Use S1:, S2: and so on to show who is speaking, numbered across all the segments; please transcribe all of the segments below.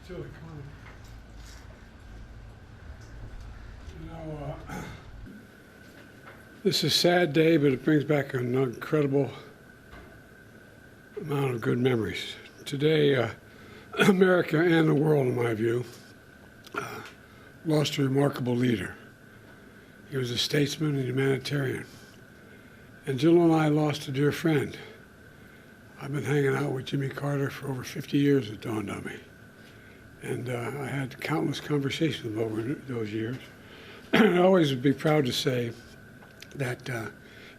S1: to the clinic. You know, this is a sad day, but it brings back an incredible amount of good memories. Today, America and the world, in my view, lost a remarkable leader. He was a statesman and humanitarian. And Jill and I lost a dear friend. I've been hanging out with Jimmy Carter for over 50 years, it dawned on me. And I had countless conversations with him over those years. I always would be proud to say that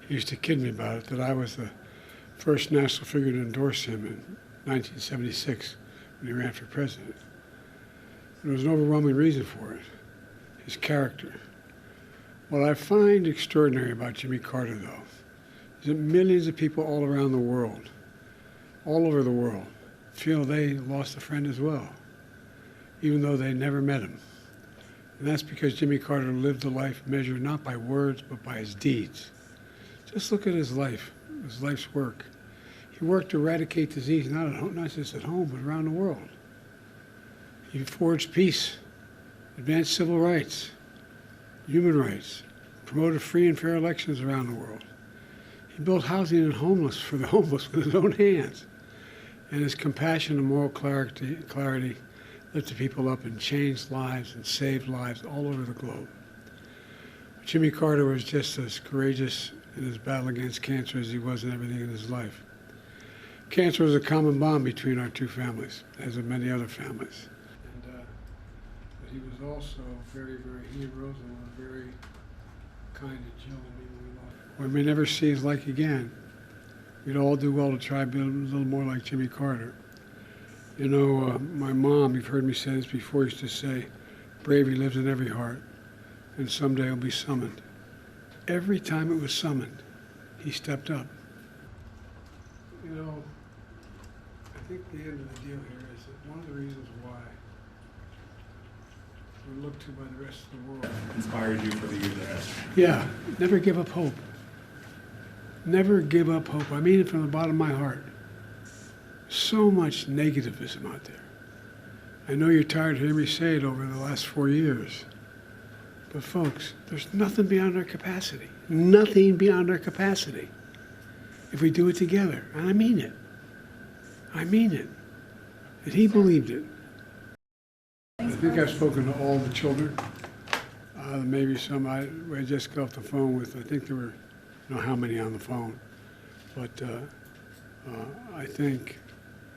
S1: he used to kid me about it, that I was the first national figure to endorse him in 1976 when he ran for president. There was an overwhelming reason for it, his character. What I find extraordinary about Jimmy Carter, though, is that millions of people all around the world, all over the world, feel they lost a friend as well, even though they never met him. And that's because Jimmy Carter lived a life measured not by words, but by his deeds. Just look at his life's work. He worked to eradicate disease, not just at home, but around the world. He forged peace, advanced civil rights, human rights, promoted free and fair elections around the world. He built housing for the homeless with his own hands. And his compassion and moral clarity lifted people up and changed lives and saved lives all over the globe. Jimmy Carter was just as courageous in his battle against cancer as he was in everything in his life. Cancer was a common bond between our two families, as with many other families. But he was also very, very, he and Rosa were very kind to Jill and me when we lost her. We may never see his like again. We'd all do well to try to be a little more like Jimmy Carter. You know, my mom, you've heard me say this before, used to say, bravery lives in every heart, and someday it'll be summoned. Every time it was summoned, he stepped up. You know, I think the end of the deal here is that one of the reasons why we're looked to by the rest of the world
S2: inspired you for the years ahead.
S1: Yeah, never give up hope. Never give up hope. I mean it from the bottom of my heart. So much negativism out there. I know you're tired of hearing me say it over the last 4 years. But folks, there's nothing beyond our capacity. Nothing beyond our capacity. If we do it together. And I mean it. I mean it. And he believed it. I think I've spoken to all the children. Maybe some I just got off the phone with. I think there were, I don't know how many on the phone. But I think,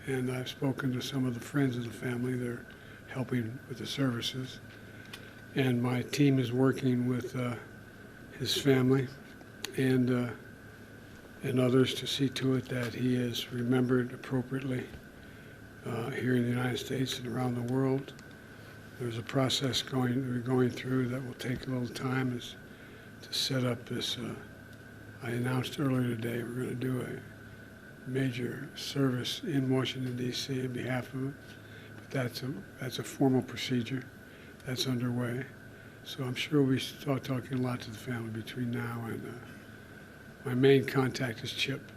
S1: and I've spoken to some of the friends of the family. They're helping with the services. And my team is working with his family and others to see to it that he is remembered appropriately here in the United States and around the world. There's a process we're going through that will take a little time to set up this. I announced earlier today we're going to do a major service in Washington, D.C. on behalf of him. But that's a formal procedure. That's underway. So I'm sure we'll start talking a lot to the family between now and my main contact is Chip.